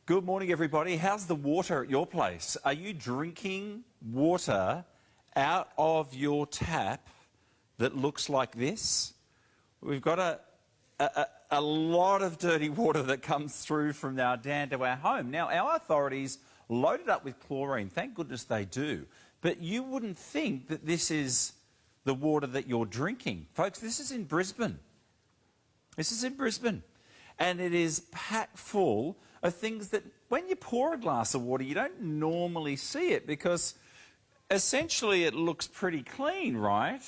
Good morning, everybody. How's the water at your place? Are you drinking water out of your tap that looks like this? We've got a lot of dirty water that comes through from our dam to our home. Now, our authorities load it up with chlorine. Thank goodness they do. But you wouldn't think that this is the water that you're drinking. Folks, this is in Brisbane. This is in Brisbane. And it is packed full of things that when you pour a glass of water, you don't normally see it because essentially it looks pretty clean, right?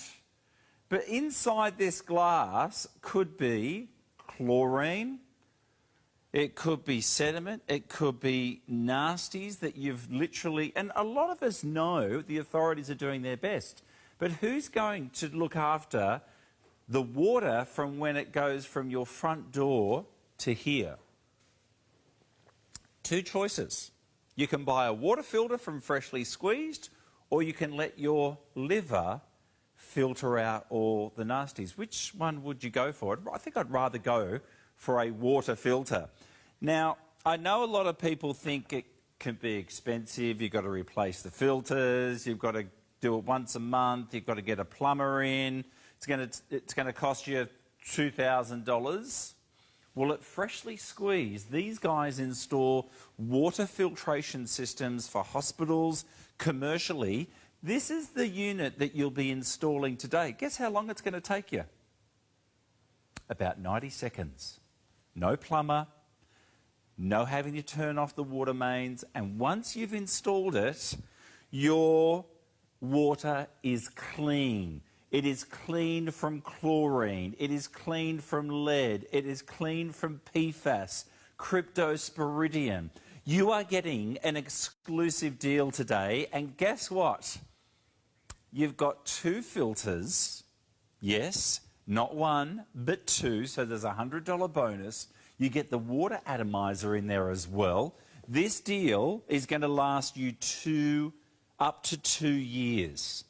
But inside this glass could be chlorine, it could be sediment, it could be nasties that you've literally... And a lot of us know the authorities are doing their best. But who's going to look after the water from when it goes from your front door to here? Two choices. You can buy a water filter from Freshly Squeezed, or you can let your liver filter out all the nasties. Which one would you go for? I think I'd rather go for a water filter. Now, I know a lot of people think it can be expensive. You've got to replace the filters, you've got to do it once a month, you've got to get a plumber in. It's going to cost you $2,000. Well, at Freshly Squeezed, these guys install water filtration systems for hospitals, commercially. This is the unit that you'll be installing today. Guess how long it's going to take you? About 90 seconds. No plumber, no having to turn off the water mains, and once you've installed it, your water is clean. It is clean from chlorine, it is clean from lead, it is clean from PFAS, cryptosporidium. You are getting an exclusive deal today, and guess what? You've got two filters, yes, not one, but two, so there's a $100 bonus. You get the water atomizer in there as well. This deal is going to last you up to 2 years.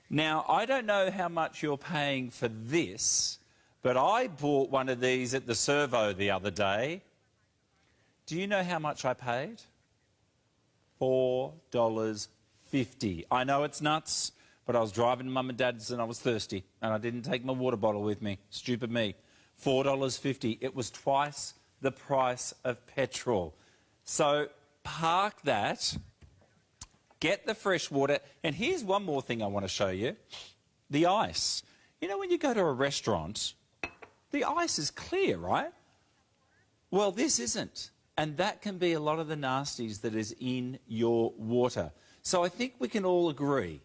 Now, I don't know how much you're paying for this, but I bought one of these at the servo the other day. Do you know how much I paid? $4.50. I know it's nuts, but I was driving to Mum and Dad's and I was thirsty, and I didn't take my water bottle with me. Stupid me. $4.50. It was twice the price of petrol. So park that. Get the fresh water. And here's one more thing I want to show you. The ice. You know, when you go to a restaurant, the ice is clear, right? Well, this isn't. And that can be a lot of the nasties that is in your water. So I think we can all agree.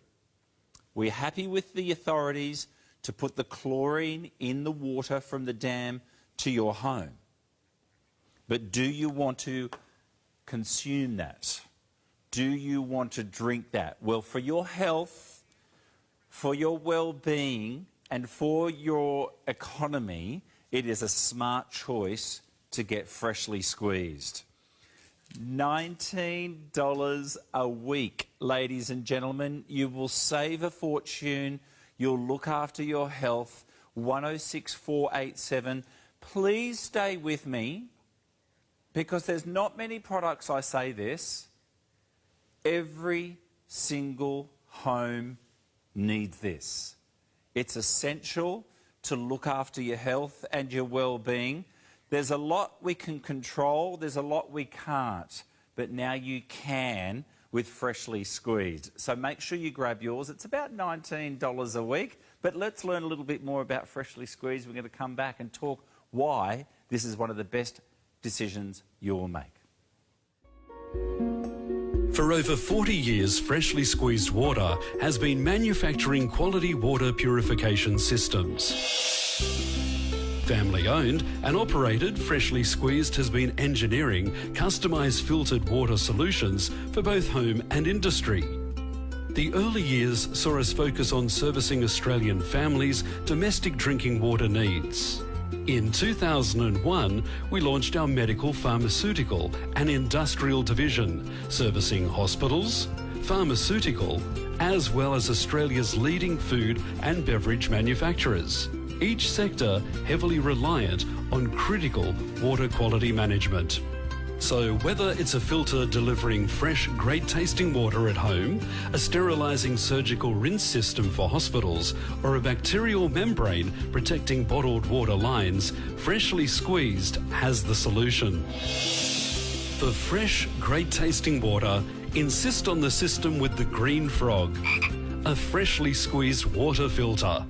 We're happy with the authorities to put the chlorine in the water from the dam to your home. But do you want to consume that? Do you want to drink that? Well, for your health, for your well-being, and for your economy, it is a smart choice to get Freshly Squeezed. $19 a week, ladies and gentlemen. You will save a fortune. You'll look after your health. 106487. Please stay with me, because there's not many products I say this. Every single home needs this. It's essential to look after your health and your well-being. There's a lot we can control, there's a lot we can't, but now you can with Freshly Squeezed. So make sure you grab yours. It's about $19 a week, but let's learn a little bit more about Freshly Squeezed. We're going to come back and talk why this is one of the best decisions you'll make. For over 40 years, Freshly Squeezed Water has been manufacturing quality water purification systems. Family owned and operated, Freshly Squeezed has been engineering customised filtered water solutions for both home and industry. The early years saw us focus on servicing Australian families' domestic drinking water needs. In 2001, we launched our medical, pharmaceutical and industrial division, servicing hospitals, pharmaceutical, as well as Australia's leading food and beverage manufacturers, each sector heavily reliant on critical water quality management. So whether it's a filter delivering fresh, great-tasting water at home, a sterilising surgical rinse system for hospitals, or a bacterial membrane protecting bottled water lines, Freshly Squeezed has the solution. For fresh, great-tasting water, insist on the system with the green frog, a freshly squeezed water filter.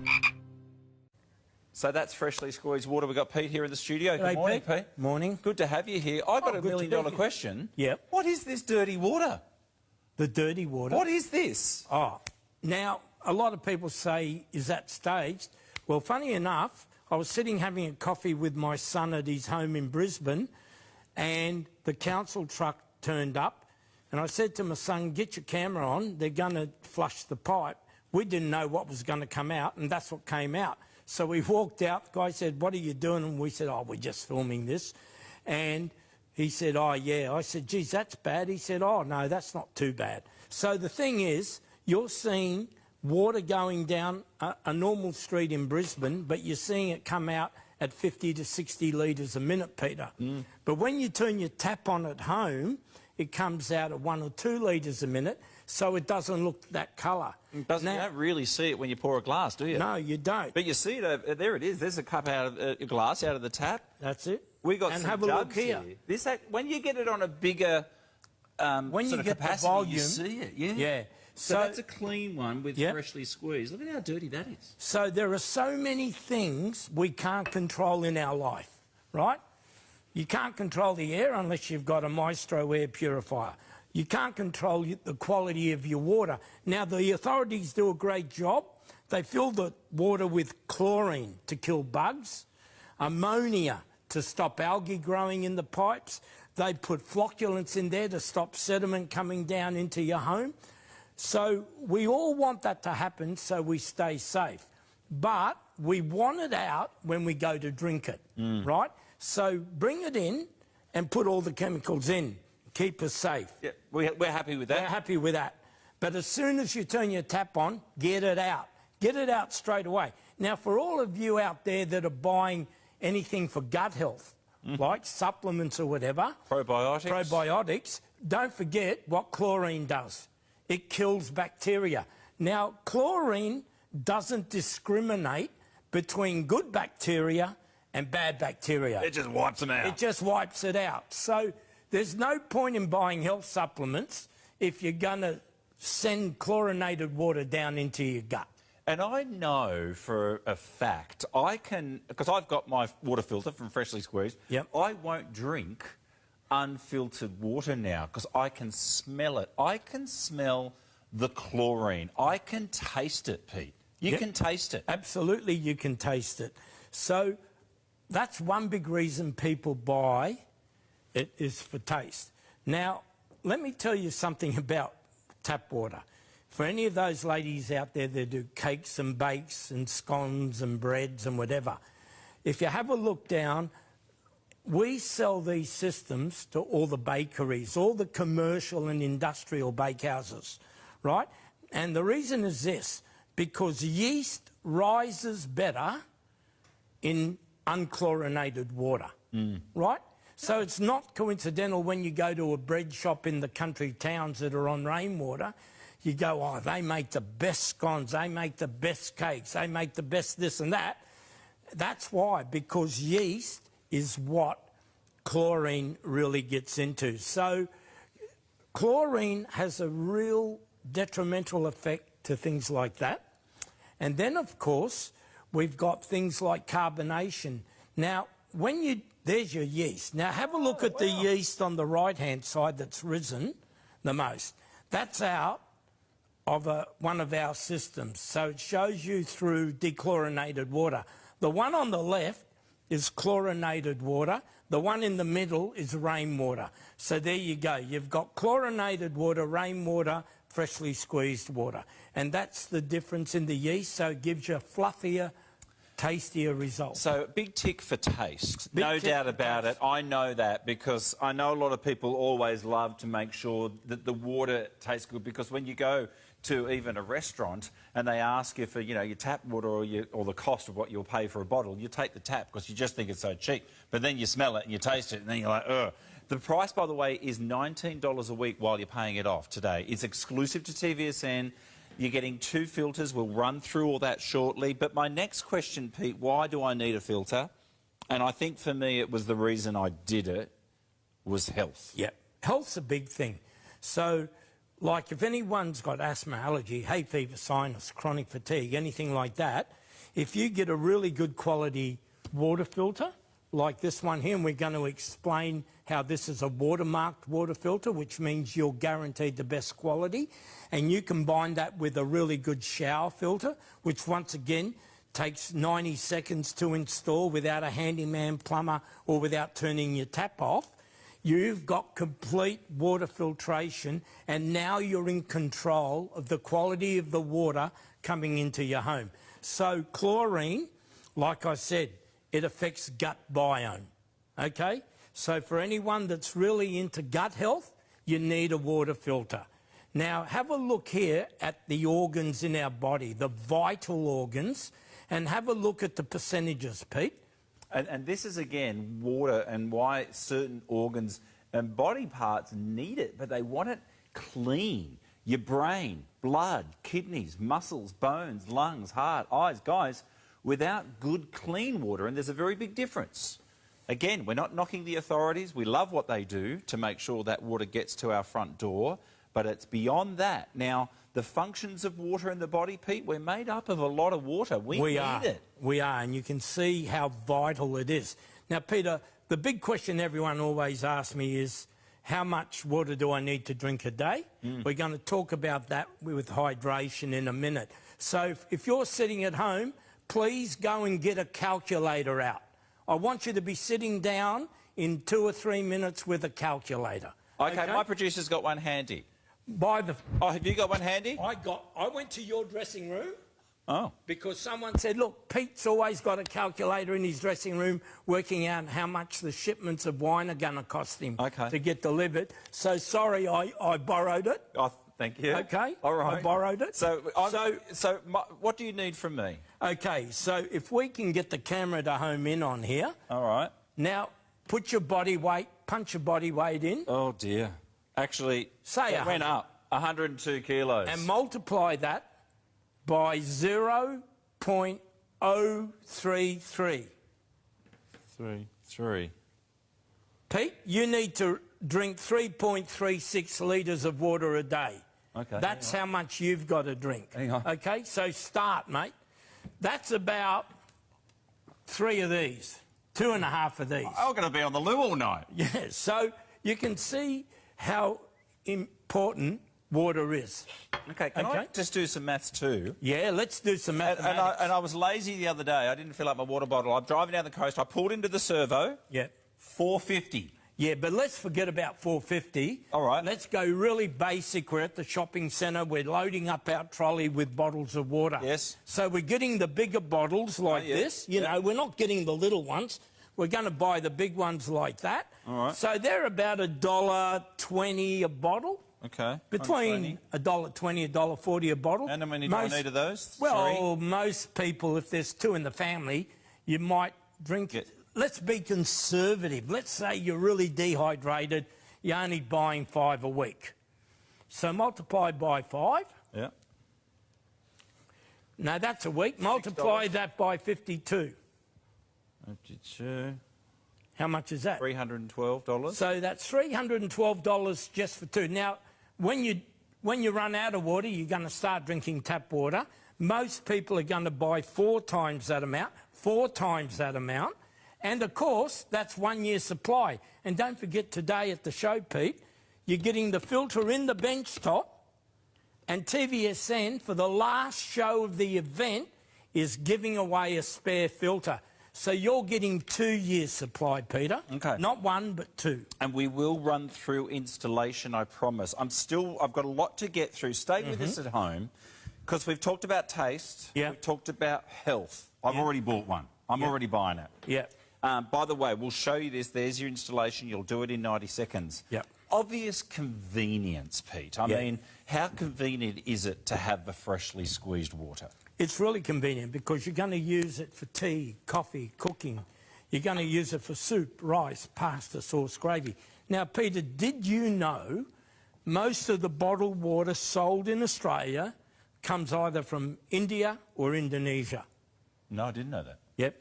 So that's freshly squeezed water. We've got Pete here in the studio. Good G'day, morning, Pete. Pete. Morning. Good to have you here. I've got a good to $1 be million here. question. Yep. What is this dirty water? The dirty water. What is this? Oh, now, a lot of people say, is that staged? Well, funny enough, I was sitting having a coffee with my son at his home in Brisbane, and the council truck turned up, and I said to my son, get your camera on, they're going to flush the pipe. We didn't know what was going to come out, and that's what came out. So we walked out, the guy said, what are you doing? And we said, oh, we're just filming this. And he said, oh, yeah. I said, geez, that's bad. He said, oh, no, that's not too bad. So the thing is, you're seeing water going down a normal street in Brisbane, but you're seeing it come out at 50 to 60 litres a minute, Peter. But when you turn your tap on at home, it comes out at 1 or 2 litres a minute, so it doesn't look that colour. You don't really see it when you pour a glass, do you? No, you don't. But you see it, there it is. There's a cup out of a glass out of the tap. That's it. We got and some have a look jugs here. When you get it on a bigger When sort you of get capacity, the volume, you see it. Yeah. Yeah. So that's a clean one with Yep. freshly squeezed. Look at how dirty that is. So there are so many things we can't control in our life, right? You can't control the air unless you've got a Maestro air purifier. You can't control the quality of your water. Now, the authorities do a great job. They fill the water with chlorine to kill bugs, ammonia to stop algae growing in the pipes. They put flocculants in there to stop sediment coming down into your home. So we all want that to happen so we stay safe. But we want it out when we go to drink it, right? So bring it in and put all the chemicals in. Keep us safe. Yeah, we're happy with that. We're happy with that. But as soon as you turn your tap on, get it out. Get it out straight away. Now, for all of you out there that are buying anything for gut health, like supplements or whatever, probiotics, don't forget what chlorine does. It kills bacteria. Now, chlorine doesn't discriminate between good bacteria and bad bacteria. It just wipes them out. It just wipes it out. So there's no point in buying health supplements if you're going to send chlorinated water down into your gut. And I know for a fact, I can, because I've got my water filter from Freshly Squeezed, Yep. I won't drink unfiltered water now because I can smell it. I can smell the chlorine. I can taste it, Pete. You can taste it. Absolutely, you can taste it. So that's one big reason people buy it, is for taste. Now, let me tell you something about tap water. For any of those ladies out there that do cakes and bakes and scones and breads and whatever, if you have a look down, we sell these systems to all the bakeries, all the commercial and industrial bakehouses, right? And the reason is this, because yeast rises better in unchlorinated water, right? So it's not coincidental when you go to a bread shop in the country towns that are on rainwater, you go, oh, they make the best scones, they make the best cakes, they make the best this and that. That's why, because yeast is what chlorine really gets into. So chlorine has a real detrimental effect to things like that. And then, of course, we've got things like carbonation. Now, there's your yeast. Now, have a look at the yeast on the right-hand side that's risen the most. That's out of one of our systems. So it shows you through dechlorinated water. The one on the left is chlorinated water. The one in the middle is rainwater. So there you go. You've got chlorinated water, rainwater, freshly squeezed water. And that's the difference in the yeast. So it gives you a fluffier, tastier result. So big tick for taste, no doubt about it. I know that because I know a lot of people always love to make sure that the water tastes good, because when you go to even a restaurant and they ask you for, your tap water or the cost of what you'll pay for a bottle, you take the tap because you just think it's so cheap. But then you smell it and you taste it and then you're like, ugh. The price, by the way, is $19 a week while you're paying it off today. It's exclusive to TVSN. You're getting 2 filters. We'll run through all that shortly. But my next question, Pete, why do I need a filter? And I think for me it was the reason I did it was health. Yeah, health's a big thing. So, like if anyone's got asthma, allergy, hay fever, sinus, chronic fatigue, anything like that, if you get a really good quality water filter, like this one here, and we're going to explain how this is a watermarked water filter, which means you're guaranteed the best quality, and you combine that with a really good shower filter, which once again takes 90 seconds to install without a handyman, plumber, or without turning your tap off. You've got complete water filtration, and now you're in control of the quality of the water coming into your home. So chlorine, like I said, it affects gut biome, okay? So for anyone that's really into gut health, you need a water filter. Now, have a look here at the organs in our body, the vital organs, and have a look at the percentages, Pete. And this is, again, water and why certain organs and body parts need it, but they want it clean. Your brain, blood, kidneys, muscles, bones, lungs, heart, eyes. Guys, without good, clean water, and there's a very big difference. Again, we're not knocking the authorities. We love what they do to make sure that water gets to our front door, but it's beyond that. Now, the functions of water in the body, Pete, we're made up of a lot of water. We need it. We are, and you can see how vital it is. Now, Peter, the big question everyone always asks me is, how much water do I need to drink a day? We're going to talk about that with hydration in a minute. So if you're sitting at home, please go and get a calculator out. I want you to be sitting down in 2 or 3 minutes with a calculator. Okay, my producer's got one handy. Oh, have you got one handy? I went to your dressing room. Oh. Because someone said, look, Pete's always got a calculator in his dressing room working out how much the shipments of wine are going to cost him to get delivered. So, sorry, I borrowed it. Oh, thank you. Okay. All right. I borrowed it. So what do you need from me? Okay, so if we can get the camera to home in on here. All right. Now, put your body weight, punch your body weight in. Oh, dear. Actually, it went up 102 kilos. And multiply that by 0.033. 3. Pete, you need to drink 3.36 litres of water a day. Okay. That's how much you've got to drink. Hang on. Okay, so start, mate. That's about 3 of these, 2.5 of these. I'm going to be on the loo all night. Yeah, so you can see how important water is. Okay, can I just do some maths too? Yeah, let's do some mathematics. And I was lazy the other day. I didn't fill up my water bottle. I'm driving down the coast. I pulled into the servo. Yeah. 450. Yeah, but let's forget about 450. All right. Let's go really basic. We're at the shopping centre. We're loading up our trolley with bottles of water. Yes. So we're getting the bigger bottles like this. You know, we're not getting the little ones. We're going to buy the big ones like that. All right. So they're about $1.20 a bottle. Okay. Between $1.20, $1.40 a bottle. And how many do I need of those? Well, most people, if there's 2 in the family, you might drink... Let's be conservative. Let's say you're really dehydrated. You're only buying 5 a week. So multiply by 5. Yeah. No, that's a week. Multiply that by 52. 52. How much is that? $312. So that's $312 just for 2. Now, when you run out of water, you're going to start drinking tap water. Most people are going to buy 4 times that amount, 4 times that amount. And, of course, that's 1 year's supply. And don't forget today at the show, Pete, you're getting the filter in the bench top, and TVSN, for the last show of the event, is giving away a spare filter. So you're getting 2 years' supply, Peter. Okay. Not 1, but 2. And we will run through installation, I promise. I've got a lot to get through. Stay with us at home, because we've talked about taste. Yeah. We've talked about health. I've already bought one. I'm already buying it. Yeah. By the way, we'll show you this. There's your installation. You'll do it in 90 seconds. Yep. Obvious convenience, Pete. I mean, how convenient is it to have the freshly squeezed water? It's really convenient because you're going to use it for tea, coffee, cooking. You're going to use it for soup, rice, pasta, sauce, gravy. Now, Peter, did you know most of the bottled water sold in Australia comes either from India or Indonesia? No, I didn't know that. Yep.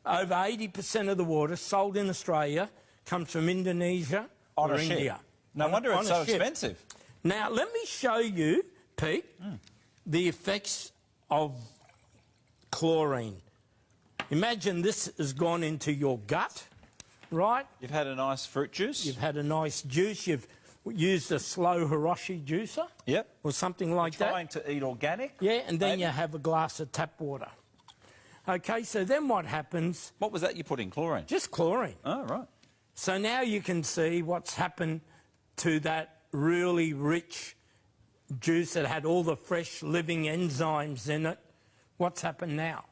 Over 80% of the water sold in Australia comes from Indonesia or India. No wonder it's so expensive. Now, let me show you, Pete, the effects of chlorine. Imagine this has gone into your gut, right? You've had a nice fruit juice. You've had a nice juice. You've used a slow Hiroshi juicer. Yep. Or something like that. Trying to eat organic. Yeah, and then you have a glass of tap water. OK, so then what happens... What was that you put in? Chlorine? Just chlorine. Oh, right. So now you can see what's happened to that really rich juice that had all the fresh living enzymes in it. What's happened now?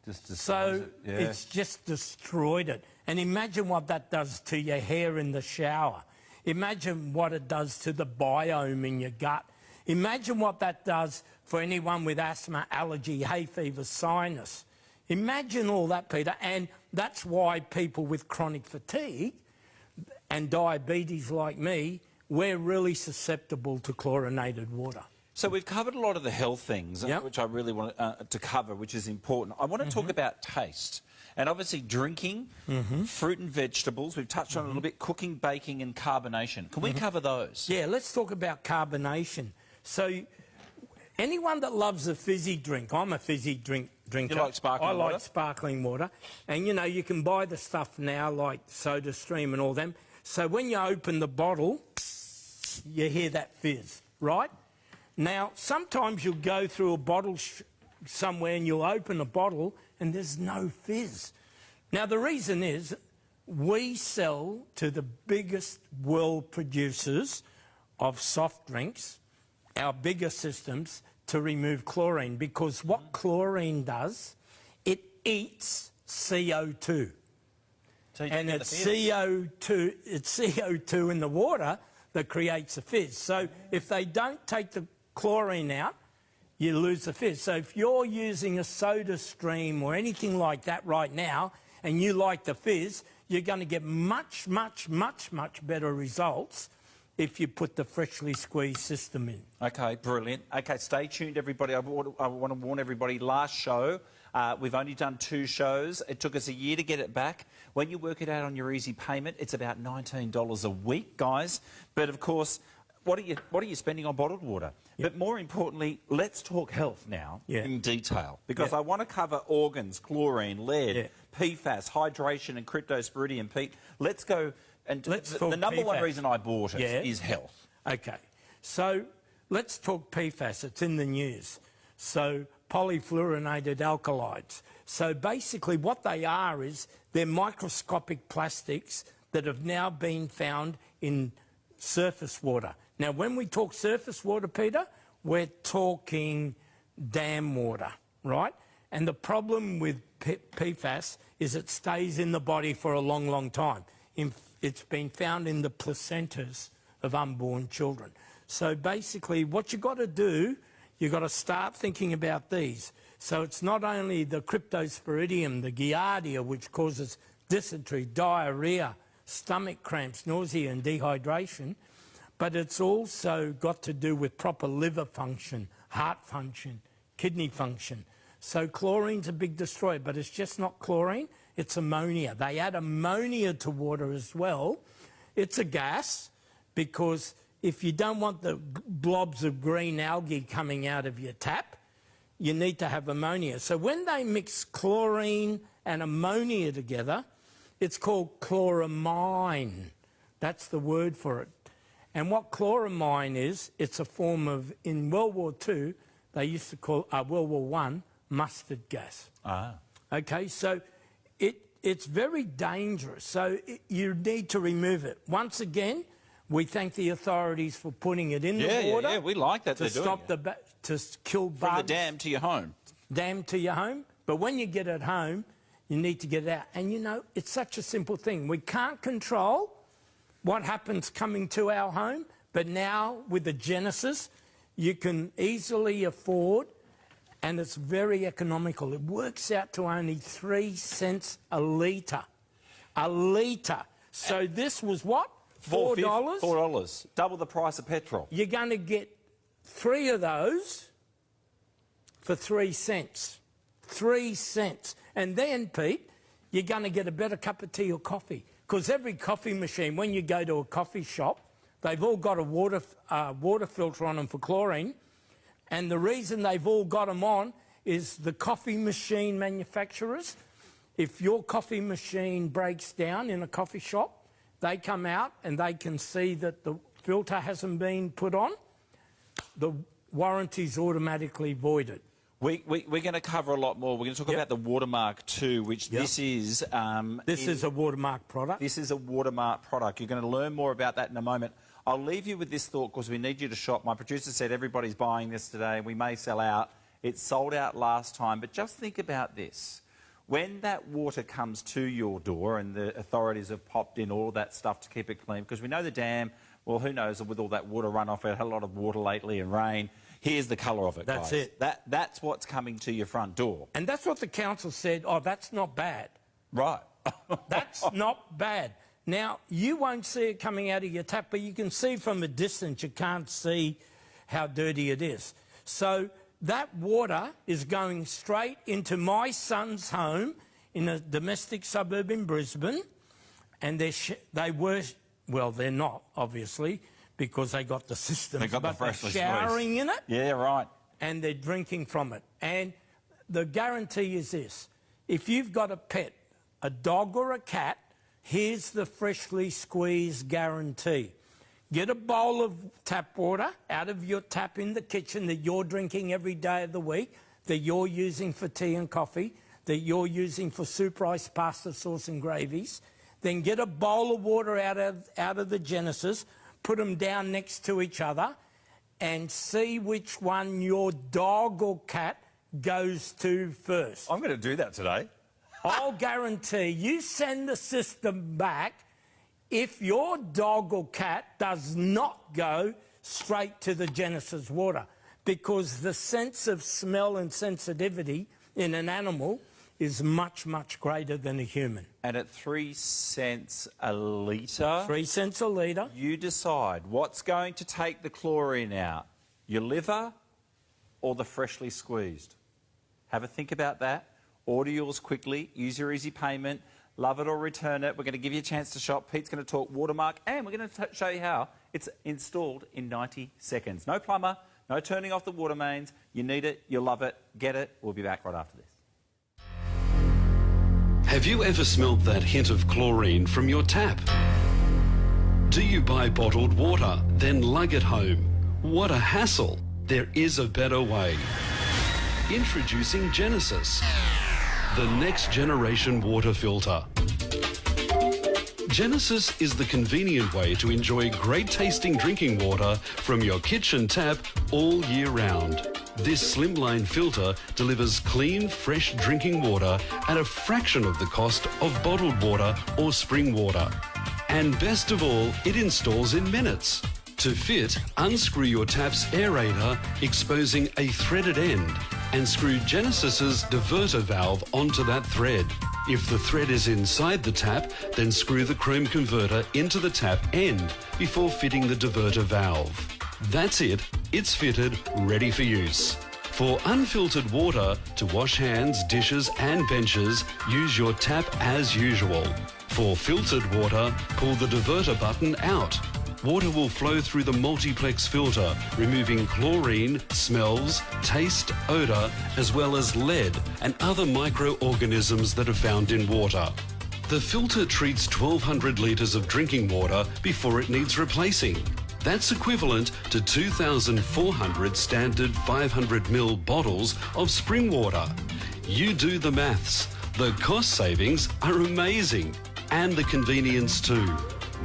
It's just destroyed it. And imagine what that does to your hair in the shower. Imagine what it does to the biome in your gut. Imagine what that does for anyone with asthma, allergy, hay fever, sinus. Imagine all that, Peter. And that's why people with chronic fatigue and diabetes like me, we're really susceptible to chlorinated water. So we've covered a lot of the health things, which I really want to cover, which is important. I want to talk about taste. And obviously drinking, fruit and vegetables. We've touched on it a little bit, cooking, baking and carbonation. Can we cover those? Yeah, let's talk about carbonation. So anyone that loves a fizzy drink, I'm a fizzy drinker. You like sparkling water? I like sparkling water. And, you know, you can buy the stuff now like SodaStream and all them. So when you open the bottle, you hear that fizz, right? Now, sometimes you'll go through a bottle somewhere and you'll open a bottle and there's no fizz. Now, the reason is we sell to the biggest world producers of soft drinks, our bigger systems, to remove chlorine, because what chlorine does, it eats CO2. So and it's CO2 in the water that creates a fizz. So if they don't take the chlorine out, you lose the fizz. So if you're using a SodaStream or anything like that right now and you like the fizz, you're going to get much, much, much, much better results if you put the freshly squeezed system in. OK, brilliant. OK, stay tuned, everybody. I want to warn everybody, last show, we've only done 2 shows. It took us a year to get it back. When you work it out on your easy payment, it's about $19 a week, guys. But, of course, what are you spending on bottled water? Yep. But more importantly, let's talk health now in detail, because I want to cover organs, chlorine, lead, PFAS, hydration and cryptosporidium. Pete, let's go... And the number one reason I bought it is health. OK. So let's talk PFAS. It's in the news. So polyfluorinated alkalides. So basically what they are is they're microscopic plastics that have now been found in surface water. Now, when we talk surface water, Peter, we're talking dam water, right? And the problem with PFAS is it stays in the body for a long, long time. It's been found in the placentas of unborn children. So basically what you've got to do, you've got to start thinking about these. So it's not only the cryptosporidium, the giardia, which causes dysentery, diarrhoea, stomach cramps, nausea and dehydration, but it's also got to do with proper liver function, heart function, kidney function. So chlorine's a big destroyer, but it's just not chlorine. It's ammonia. They add ammonia to water as well. It's a gas, because if you don't want the blobs of green algae coming out of your tap, you need to have ammonia. So when they mix chlorine and ammonia together, it's called chloramine. That's the word for it. And what chloramine is, it's a form of, in World War II, they used to call, World War I, mustard gas. Ah. OK, so it's very dangerous, so you need to remove it. Once again, we thank the authorities for putting it in the water. Yeah, we like that to stop to kill bugs. From the dam to your home. Dam to your home. But when you get it home, you need to get it out. And, you know, it's such a simple thing. We can't control what happens coming to our home, but now with the Genesis, you can easily afford and it's very economical. It works out to only 3 cents a litre. A litre. So this was what? $4? $4. Double the price of petrol. You're going to get 3 of those for 3 cents. 3 cents. And then, Pete, you're going to get a better cup of tea or coffee. Because every coffee machine, when you go to a coffee shop, they've all got a water filter on them for chlorine. And the reason they've all got them on is the coffee machine manufacturers. If your coffee machine breaks down in a coffee shop, they come out and they can see that the filter hasn't been put on. The warranty's automatically voided. We're going to cover a lot more. We're going to talk about the Watermark 2, which this is... this is a Watermark product. This is a Watermark product. You're going to learn more about that in a moment. I'll leave you with this thought because we need you to shop. My producer said everybody's buying this today. We may sell out. It sold out last time. But just think about this. When that water comes to your door and the authorities have popped in all that stuff to keep it clean, because we know the dam, well, who knows, with all that water runoff, it had a lot of water lately and rain. Here's the colour of it, That's guys. it. That's what's coming to your front door. And that's what the council said, oh, that's not bad. Right. That's not bad. Now, you won't see it coming out of your tap, but you can see from a distance, you can't see how dirty it is. So that water is going straight into my son's home in a domestic suburb in Brisbane, and they're not, obviously, because they got the systems, but they're showering in it. Yeah, right. And they're drinking from it. And the guarantee is this. If you've got a pet, a dog or a cat, here's the freshly squeezed guarantee. Get a bowl of tap water out of your tap in the kitchen that you're drinking every day of the week, that you're using for tea and coffee, that you're using for soup, rice, pasta, sauce and gravies. Then get a bowl of water out of the Genesis, put them down next to each other and see which one your dog or cat goes to first. I'm going to do that today. I'll guarantee you send the system back if your dog or cat does not go straight to the Genesis water, because the sense of smell and sensitivity in an animal is much, much greater than a human. And at 3 cents a litre... 3 cents a litre. You decide what's going to take the chlorine out, your liver or the freshly squeezed. Have a think about that. Order yours quickly. Use your easy payment. Love it or return it. We're going to give you a chance to shop. Pete's going to talk Watermark, and we're going to show you how it's installed in 90 seconds. No plumber, no turning off the water mains. You need it, you love it, get it. We'll be back right after this. Have you ever smelt that hint of chlorine from your tap? Do you buy bottled water, then lug it home? What a hassle. There is a better way. Introducing Genesis, the next generation water filter. Genesis is the convenient way to enjoy great tasting drinking water from your kitchen tap all year round. This slimline filter delivers clean, fresh drinking water at a fraction of the cost of bottled water or spring water. And best of all, it installs in minutes. To fit, unscrew your tap's aerator, exposing a threaded end, and screw Genesis's diverter valve onto that thread. If the thread is inside the tap, then screw the chrome converter into the tap end before fitting the diverter valve. That's it. It's fitted, ready for use. For unfiltered water, to wash hands, dishes and benches, use your tap as usual. For filtered water, pull the diverter button out. Water will flow through the multiplex filter, removing chlorine, smells, taste, odour, as well as lead and other microorganisms that are found in water. The filter treats 1,200 litres of drinking water before it needs replacing. That's equivalent to 2,400 standard 500ml bottles of spring water. You do the maths. The cost savings are amazing. And the convenience too.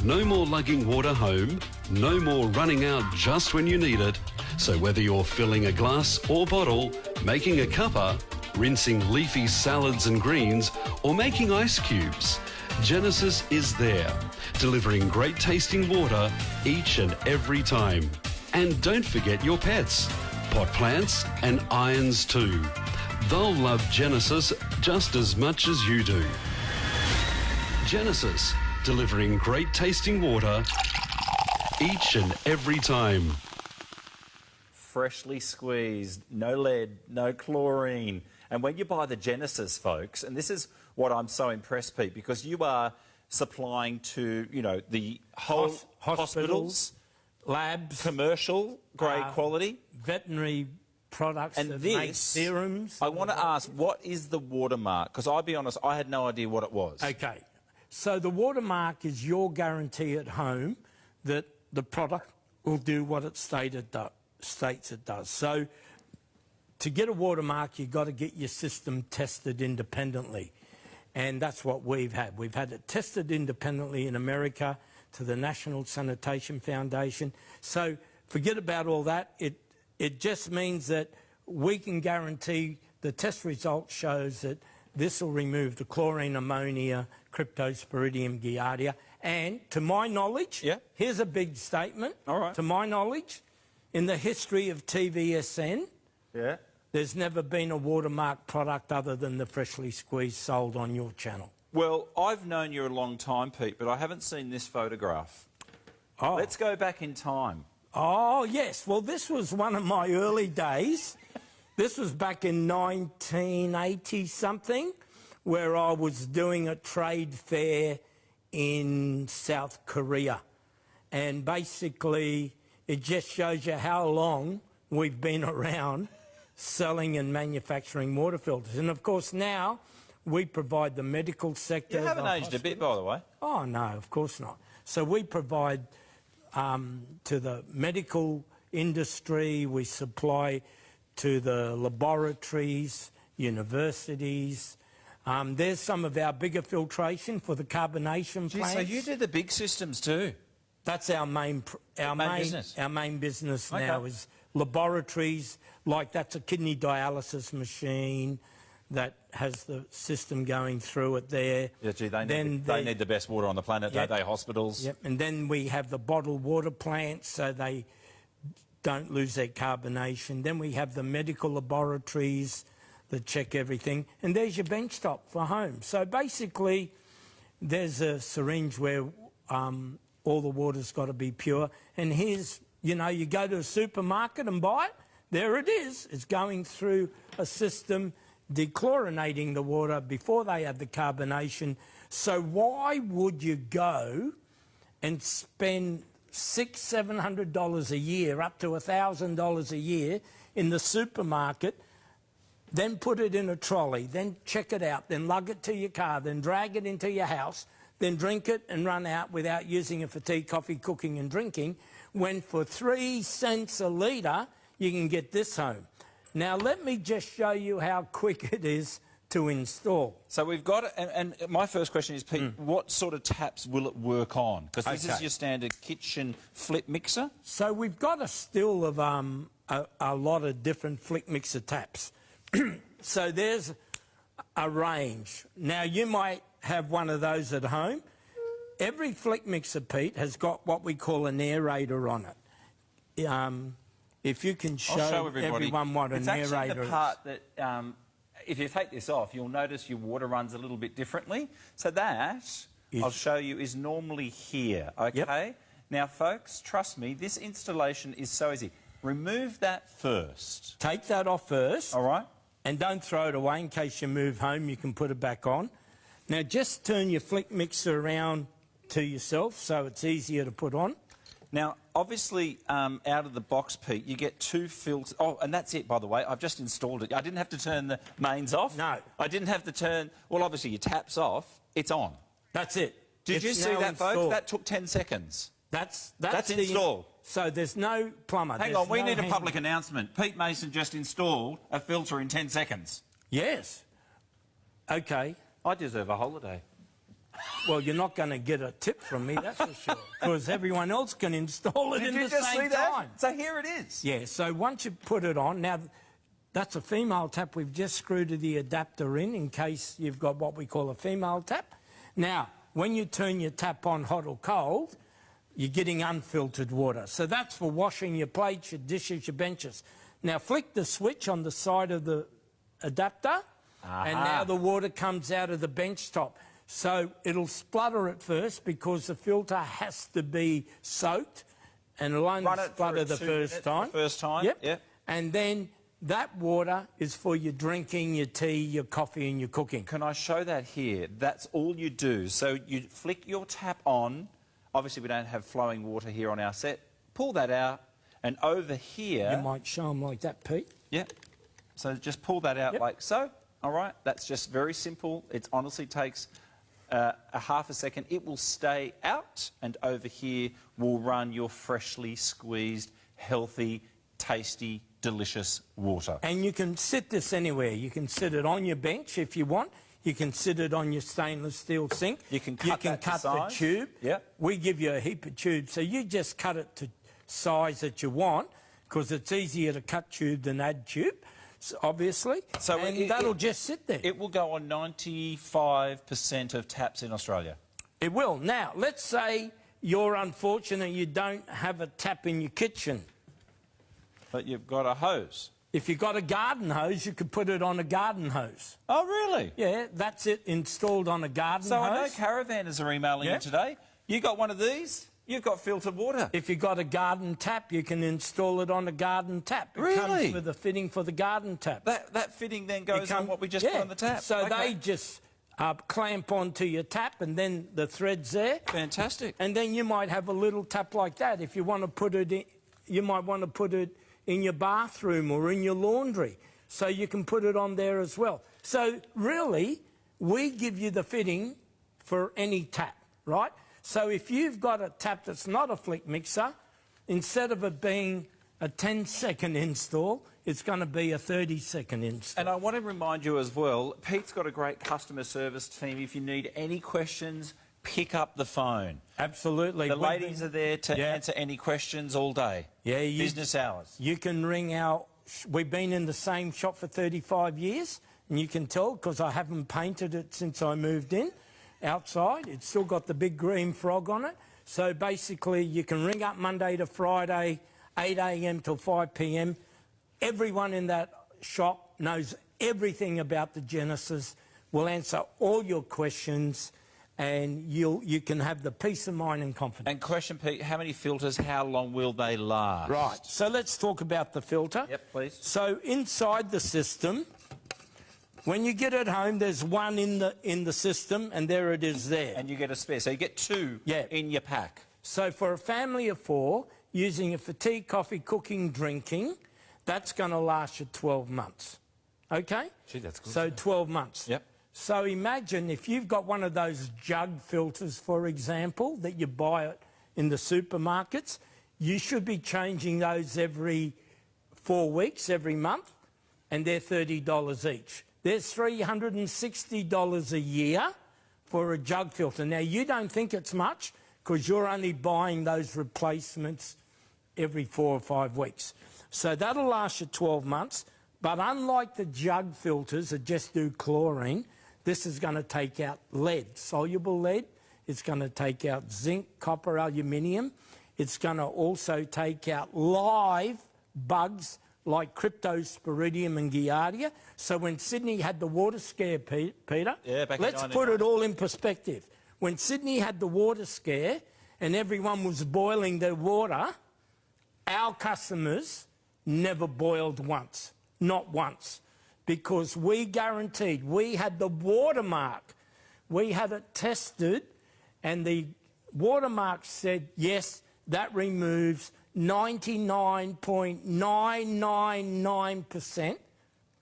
No more lugging water home, no more running out just when you need it. So whether you're filling a glass or bottle, making a cuppa, rinsing leafy salads and greens, or making ice cubes, Genesis is there, delivering great tasting water each and every time. And don't forget your pets. pot plants and irons too. They'll love Genesis just as much as you do. Genesis, delivering great tasting water each and every time. Freshly squeezed, no lead, no chlorine. And when you buy the Genesis, folks, and this is what I'm so impressed, Pete, because you are supplying to, you know, the whole hospitals, labs, commercial grade quality, veterinary products, and that this make serums. I want to ask, what is the watermark? Because I'll be honest, I had no idea what it was. Okay, so the watermark is your guarantee at home that the product will do what it states it does. So to get a watermark, you've got to get your system tested independently. And that's what we've had. We've had it tested independently in America to the National Sanitation Foundation. So forget about all that. It just means that we can guarantee the test result shows that this will remove the chlorine, ammonia, cryptosporidium, giardia. And to my knowledge, here's a big statement. All right. To my knowledge, in the history of TVSN, there's never been a watermark product other than the freshly squeezed sold on your channel. Well, I've known you a long time, Pete, but I haven't seen this photograph. Oh. Let's go back in time. Oh, yes. Well, this was one of my early days. This was back in 1980-something, where I was doing a trade fair in South Korea. And basically, it just shows you how long we've been around selling and manufacturing water filters. And, of course, now we provide the medical sector. You haven't aged a bit, by the way. Oh, no, of course not. So we provide to the medical industry, we supply to the laboratories, universities. There's some of our bigger filtration for the carbonation plants. So you do the big systems too? That's our main business. Our main business now is laboratories, like that's a kidney dialysis machine that has the system going through it there. Yeah, gee, they need the best water on the planet, don't they, hospitals? Yep, and then we have the bottled water plants so they don't lose their carbonation. Then we have the medical laboratories that check everything. And there's your bench top for home. So basically, there's a syringe where all the water's got to be pure. And here's, you know, you go to a supermarket and buy it, there it is. It's going through a system dechlorinating the water before they have the carbonation. So why would you go and spend $600-700 a year, up to $1,000 a year in the supermarket, then put it in a trolley, then check it out, then lug it to your car, then drag it into your house, then drink it and run out without using it for tea, coffee, cooking and drinking, when for 3 cents a litre you can get this home. Now let me just show you how quick it is to install. So we've got, and my first question is, Pete, what sort of taps will it work on? Because this is your standard kitchen flip mixer. So we've got a still of a lot of different flick mixer taps. So there's a range. Now you might have one of those at home. Every flick mixer, Pete, has got what we call an aerator on it. If you can show everyone what an aerator is. It's actually the part that, if you take this off, you'll notice your water runs a little bit differently. So that, I'll show you, is normally here, okay? Yep. Now, folks, trust me, this installation is so easy. Remove that first. Take that off first. All right. And don't throw it away. In case you move home, you can put it back on. Now, just turn your flick mixer around to yourself so it's easier to put on. Now, obviously, out of the box, Pete, you get 2 filters. Oh, and that's it, by the way. I've just installed it. I didn't have to turn the mains off. No. I didn't have to turn... Well, obviously, your tap's off. It's on. That's it. Did you see that, folks? That took 10 seconds. That's installed. So there's no plumber. Hang on, we need a public announcement. Pete Mason just installed a filter in 10 seconds. Yes. OK. I deserve a holiday. Well, you're not going to get a tip from me, that's for sure, because everyone else can install it in the same time. So here it is. Yeah, so once you put it on, now that's a female tap. We've just screwed the adapter in case you've got what we call a female tap. Now, when you turn your tap on hot or cold, you're getting unfiltered water. So that's for washing your plates, your dishes, your benches. Now flick the switch on the side of the adapter, and now the water comes out of the bench top. So it'll splutter at first because the filter has to be soaked, and it'll only splutter the first time. Yep. And then that water is for your drinking, your tea, your coffee and your cooking. Can I show that here? That's all you do. So you flick your tap on. Obviously, we don't have flowing water here on our set. Pull that out, and over here... You might show them like that, Pete. Yep. So just pull that out like so. All right? That's just very simple. It honestly takes a half a second. It will stay out, and over here will run your freshly squeezed, healthy, tasty, delicious water. And you can sit this anywhere. You can sit it on your bench if you want. You can sit it on your stainless steel sink. You can cut the tube. Yep. We give you a heap of tubes, so you just cut it to size that you want, because it's easier to cut tube than add tube, so obviously. So that'll just sit there. It will go on 95% of taps in Australia. It will. Now, let's say you're unfortunate you don't have a tap in your kitchen. But you've got a hose. If you've got a garden hose, you could put it on a garden hose. Oh, really? Yeah, that's it, installed on a garden hose. So I know caravanners are emailing you today. You got one of these? You've got filtered water. If you've got a garden tap, you can install it on a garden tap. It comes with a fitting for the garden tap. That fitting then goes on what we just put on the tap? So they just clamp onto your tap, and then the thread's there. Fantastic. And then you might have a little tap like that. If you want to put it in, you might want to put it in your bathroom or in your laundry, so you can put it on there as well. So really, we give you the fitting for any tap, right? So if you've got a tap that's not a flick mixer, instead of it being a 10-second install, it's going to be a 30-second install. And I want to remind you as well, Pete's got a great customer service team. If you need any questions, pick up the phone. Absolutely. The ladies are there to answer any questions all day. Yeah, business hours. You can ring our... We've been in the same shop for 35 years, and you can tell because I haven't painted it since I moved in outside. It's still got the big green frog on it. So basically, you can ring up Monday to Friday, 8 a.m. till 5 p.m. Everyone in that shop knows everything about the Genesis. We'll answer all your questions, and you can have the peace of mind and confidence. And question, Pete, how many filters, how long will they last? Right, so let's talk about the filter. Yep, please. So inside the system, when you get it home, there's one in the system, and there it is there. And you get a spare, so you get two in your pack. So for a family of 4, using it for tea, coffee, cooking, drinking, that's going to last you 12 months. Okay? Gee, that's good. So 12 months. Yep. So imagine if you've got one of those jug filters, for example, that you buy it in the supermarkets, you should be changing those every 4 weeks, every month, and they're $30 each. There's $360 a year for a jug filter. Now, you don't think it's much because you're only buying those replacements every 4 or 5 weeks. So that'll last you 12 months. But unlike the jug filters that just do chlorine, this is going to take out lead, soluble lead. It's going to take out zinc, copper, aluminium. It's going to also take out live bugs like Cryptosporidium and Giardia. So when Sydney had the water scare, Peter, let's put it all in perspective. When Sydney had the water scare and everyone was boiling their water, our customers never boiled once, not once, because we guaranteed, we had the watermark. We had it tested, and the watermark said, yes, that removes 99.999%,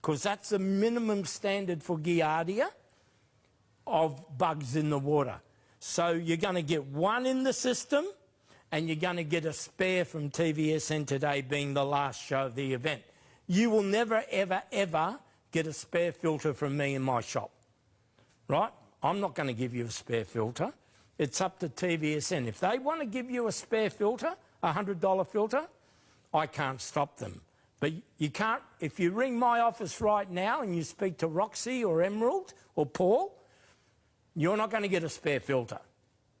because that's the minimum standard for Giardia, of bugs in the water. So you're going to get one in the system, and you're going to get a spare from TVSN today, being the last show of the event. You will never, ever, ever get a spare filter from me in my shop, right? I'm not going to give you a spare filter. It's up to TVSN. If they want to give you a spare filter, a $100 filter, I can't stop them. But you can't, if you ring my office right now and you speak to Roxy or Emerald or Paul, you're not going to get a spare filter.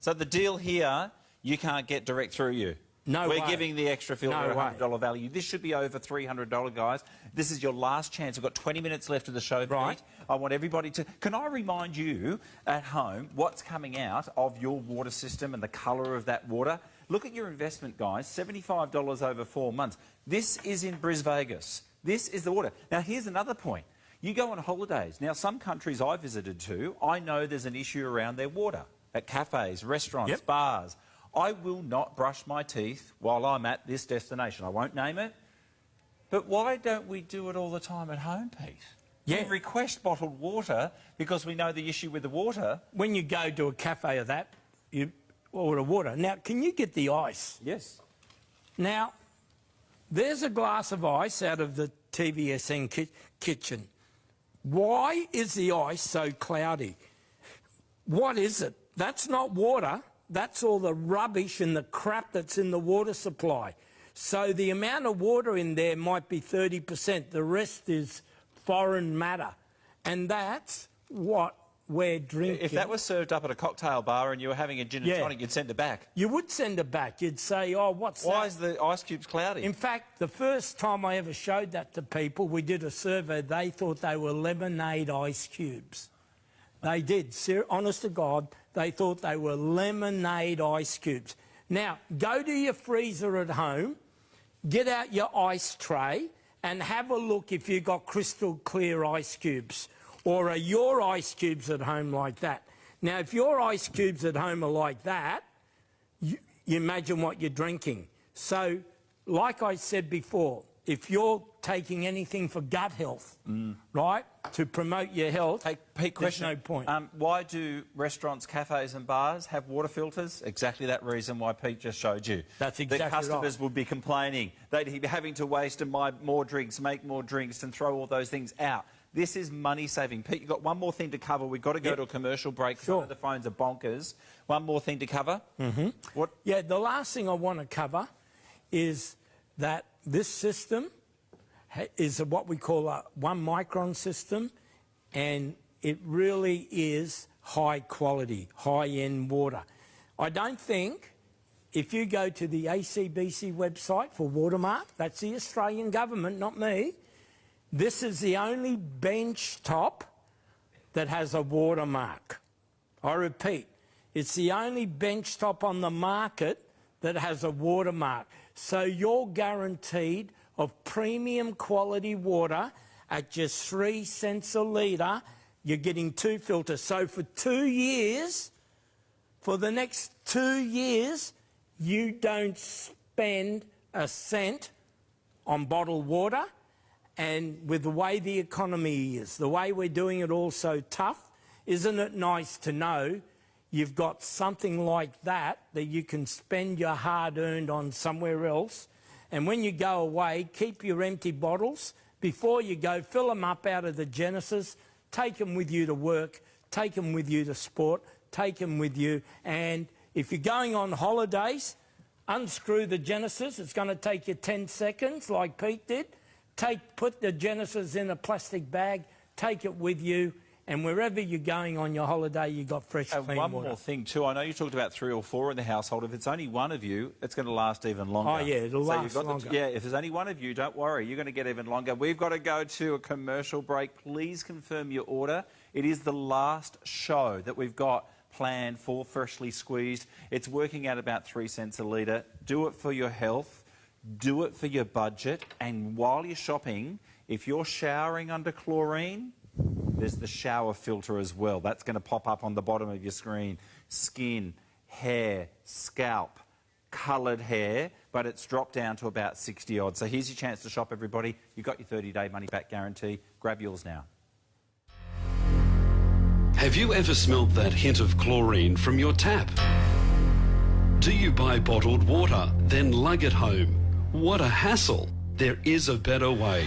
So the deal here, you can't get direct through you? No We're way. giving the extra filter No a $100 value. This should be over $300, guys. This is your last chance. We've got 20 minutes left of the show, Right. Pete. I want everybody to... Can I remind you at home what's coming out of your water system and the colour of that water? Look at your investment, guys. $75 over 4 months. This is in Vegas. This is the water. Now, here's another point. You go on holidays. Now, some countries I visited to, I know there's an issue around their water at cafes, restaurants, Yep. bars. I will not brush my teeth while I'm at this destination. I won't name it. But why don't we do it all the time at home, Pete? Yeah. We request bottled water because we know the issue with the water. When you go to a cafe or that, you order water. Now, can you get the ice? Yes. Now, there's a glass of ice out of the TVSN kitchen. Why is the ice so cloudy? What is it? That's not water. That's all the rubbish and the crap that's in the water supply. So the amount of water in there might be 30%. The rest is foreign matter. And that's what we're drinking. If that was served up at a cocktail bar and you were having a gin and tonic, you'd send it back. You would send it back. You'd say, oh, what's that? Why is the ice cubes cloudy? In fact, the first time I ever showed that to people, we did a survey, they thought they were lemonade ice cubes. They did. Honest to God, they thought they were lemonade ice cubes. Now, go to your freezer at home, get out your ice tray and have a look if you've got crystal clear ice cubes, or are your ice cubes at home like that? Now, if your ice cubes at home are like that, you imagine what you're drinking. So, like I said before, if you're taking anything for gut health, right, to promote your health, Hey, Pete, question. there's no point. Why do restaurants, cafes and bars have water filters? Exactly that reason why Pete just showed you. That's exactly the customers right. would be complaining. They'd be having to waste and buy more drinks, make more drinks and throw all those things out. This is money saving. Pete, you've got one more thing to cover. We've got to go to a commercial break. Sure. Some of the phones are bonkers. One more thing to cover. Mm-hmm. What? Yeah, the last thing I want to cover is that this system is what we call a 1 micron system, and it really is high quality, high-end water. I don't think if you go to the ACBC website for Watermark, that's the Australian government, not me, this is the only bench top that has a watermark. I repeat, it's the only bench top on the market that has a watermark. So you're guaranteed of premium quality water at just 3 cents a litre. You're getting 2 filters. So for 2 years, for the next 2 years, you don't spend a cent on bottled water. And with the way the economy is, the way we're doing it all so tough, isn't it nice to know you've got something like that that you can spend your hard-earned on somewhere else? And when you go away, keep your empty bottles. Before you go, fill them up out of the Genesis, take them with you to work, take them with you to sport, take them with you. And if you're going on holidays, unscrew the Genesis. It's going to take you 10 seconds, like Pete did. Put the Genesis in a plastic bag, take it with you, and wherever you're going on your holiday, you've got fresh, clean water. One more thing too, I know you talked about 3 or 4 in the household. If it's only one of you, it's going to last even longer. Oh, yeah, it'll last longer. Yeah, if there's only one of you, don't worry, you're going to get even longer. We've got to go to a commercial break. Please confirm your order. It is the last show that we've got planned for Freshly Squeezed. It's working out about 3 cents a litre. Do it for your health. Do it for your budget. And while you're shopping, if you're showering under chlorine, there's the shower filter as well. That's going to pop up on the bottom of your screen. Skin, hair, scalp, coloured hair, but it's dropped down to about 60 odd. So here's your chance to shop, everybody. You've got your 30-day money-back guarantee. Grab yours now. Have you ever smelt that hint of chlorine from your tap? Do you buy bottled water, then lug it home? What a hassle. There is a better way.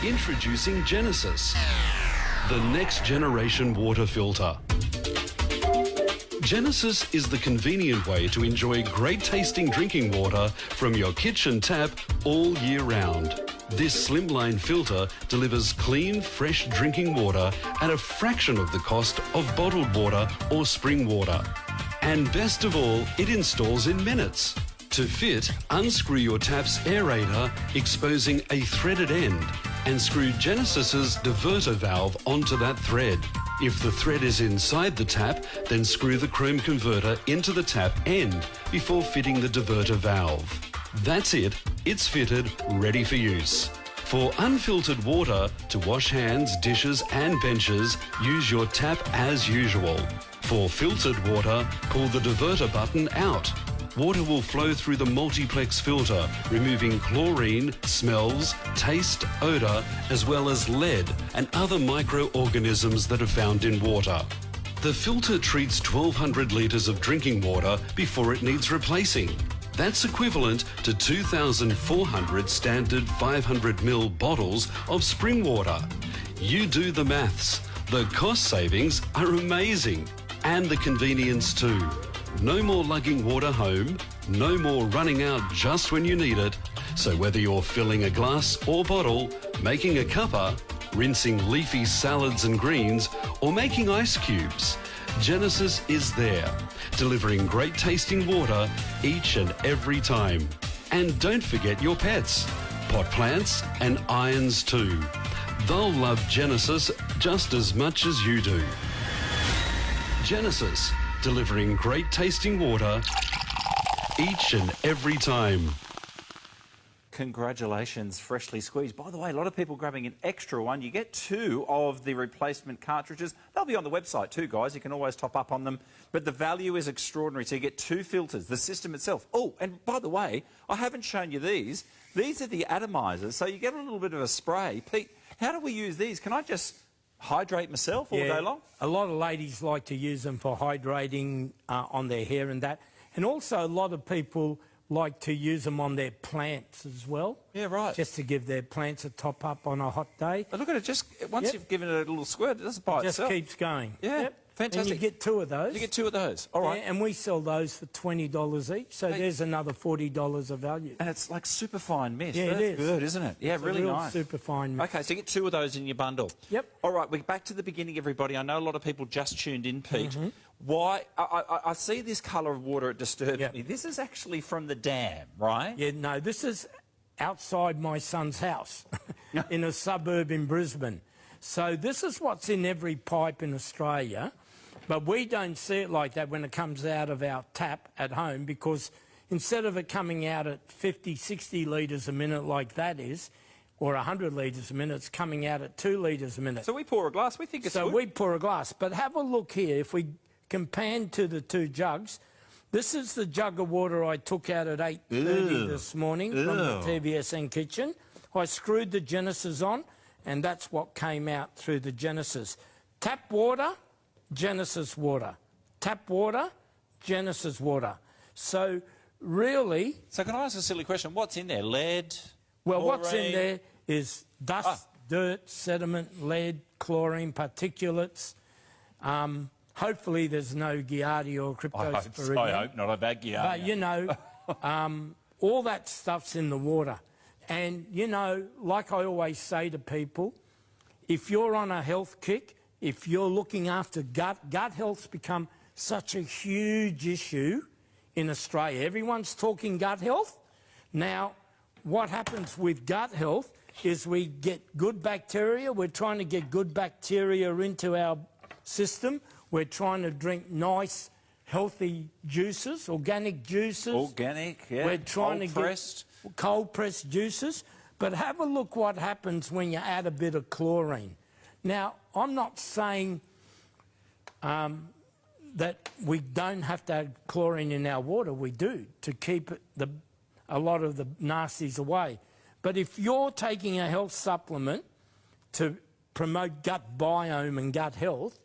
Introducing Genesis, the next generation water filter. Genesis is the convenient way to enjoy great tasting drinking water from your kitchen tap all year round. This slimline filter delivers clean, fresh drinking water at a fraction of the cost of bottled water or spring water. And best of all, it installs in minutes. To fit, unscrew your tap's aerator, exposing a threaded end, and screw Genesis's diverter valve onto that thread. If the thread is inside the tap, then screw the chrome converter into the tap end before fitting the diverter valve. That's it, it's fitted, ready for use. For unfiltered water, to wash hands, dishes and benches, use your tap as usual. For filtered water, pull the diverter button out. Water will flow through the multiplex filter, removing chlorine, smells, taste, odour, as well as lead and other microorganisms that are found in water. The filter treats 1,200 litres of drinking water before it needs replacing. That's equivalent to 2,400 standard 500ml bottles of spring water. You do the maths. The cost savings are amazing. And the convenience too. No more lugging water home, no more running out just when you need it. So whether you're filling a glass or bottle, making a cuppa, rinsing leafy salads and greens, or making ice cubes, Genesis is there, delivering great tasting water each and every time. And don't forget your pets, pot plants and irons too. They'll love Genesis just as much as you do. Genesis, delivering great tasting water each and every time. Congratulations, freshly squeezed. By the way, a lot of people grabbing an extra one. You get 2 of the replacement cartridges. They'll be on the website too, guys. You can always top up on them. But the value is extraordinary. So you get 2 filters, the system itself. Oh, and by the way, I haven't shown you these. These are the atomizers, so you get a little bit of a spray. Pete, how do we use these? Can I just hydrate myself all day long? A lot of ladies like to use them for hydrating on their hair and that. And also a lot of people like to use them on their plants as well. Yeah, right. Just to give their plants a top up on a hot day. But look at it, just once you've given it a little squirt, it doesn't by itself. Just keeps going. Yeah, fantastic. And you get 2 of those. You get 2 of those. All right. Yeah, and we sell those for $20 each, so there's another $40 of value. And it's like super fine mist. Yeah, That's it is. good, isn't it? Yeah, It's really a real nice. super fine mist. Okay, so you get 2 of those in your bundle. Yep. All right, we're back to the beginning, everybody. I know a lot of people just tuned in, Pete. Why? I see this colour of water, it disturbs me. This is actually from the dam, right? Yeah, no, this is outside my son's house in a suburb in Brisbane. So this is what's in every pipe in Australia, but we don't see it like that when it comes out of our tap at home, because instead of it coming out at 50, 60 litres a minute like that is, or 100 litres a minute, it's coming out at 2 litres a minute. So we pour a glass, we think it's good. So we pour a glass, but have a look here. If we can pan to the 2 jugs, this is the jug of water I took out at 8:30 this morning from the TVSN kitchen. I screwed the Genesis on, and that's what came out through the Genesis. Tap water, Genesis water. Tap water, Genesis water. So really... So can I ask a silly question? What's in there? Lead? Well, chlorine? what's in there is dust, dirt, sediment, lead, chlorine, particulates. Hopefully there's no Giardia or cryptosporidium. I hope not. I've had Giardia. But, you know, all that stuff's in the water. And, you know, like I always say to people, if you're on a health kick, if you're looking after gut health's become such a huge issue in Australia. Everyone's talking gut health. Now, what happens with gut health is we get good bacteria. We're trying to get good bacteria into our system. We're trying to drink nice, healthy juices, organic juices. Organic, yeah. We're trying cold-pressed. to get cold-pressed juices. But have a look what happens when you add a bit of chlorine. Now, I'm not saying that we don't have to add chlorine in our water. We do, to keep a lot of the nasties away. But if you're taking a health supplement to promote gut biome and gut health,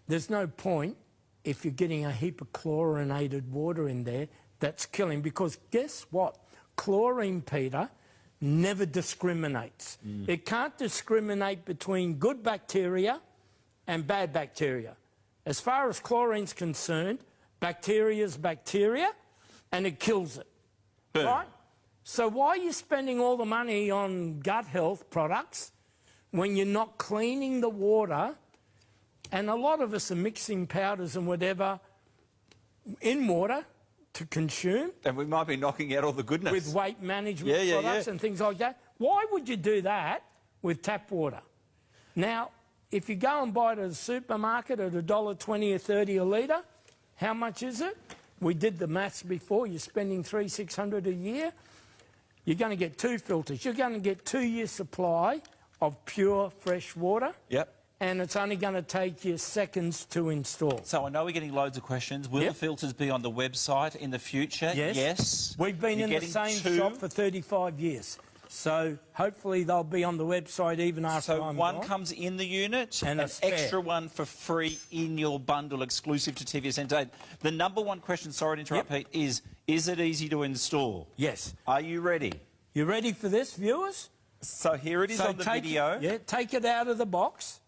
there's no point if you're getting a heap of chlorinated water in there that's killing, because guess what? Chlorine, Peter, never discriminates. It can't discriminate between good bacteria and bad bacteria. As far as chlorine's concerned, bacteria's bacteria, and it kills it. Boom. Right? So why are you spending all the money on gut health products when you're not cleaning the water? And a lot of us are mixing powders and whatever in water to consume. And we might be knocking out all the goodness. With weight management products and things like that. Why would you do that with tap water? Now, if you go and buy it at a supermarket at $1.20 or $1.30 a litre, how much is it? We did the maths before. You're spending $600 a year. You're going to get 2 filters. You're going to get 2 years' supply of pure, fresh water. Yep. And it's only going to take you seconds to install. So I know we're getting loads of questions. Will the filters be on the website in the future? Yes. We've been in the same shop for 35 years. So hopefully they'll be on the website even after I'm gone. So one comes in the unit and an extra one for free in your bundle exclusive to TVSN Day. The number one question, sorry to interrupt, Pete, is it easy to install? Yes. Are you ready? You ready for this, viewers? So here it is on the video. Take it out of the box.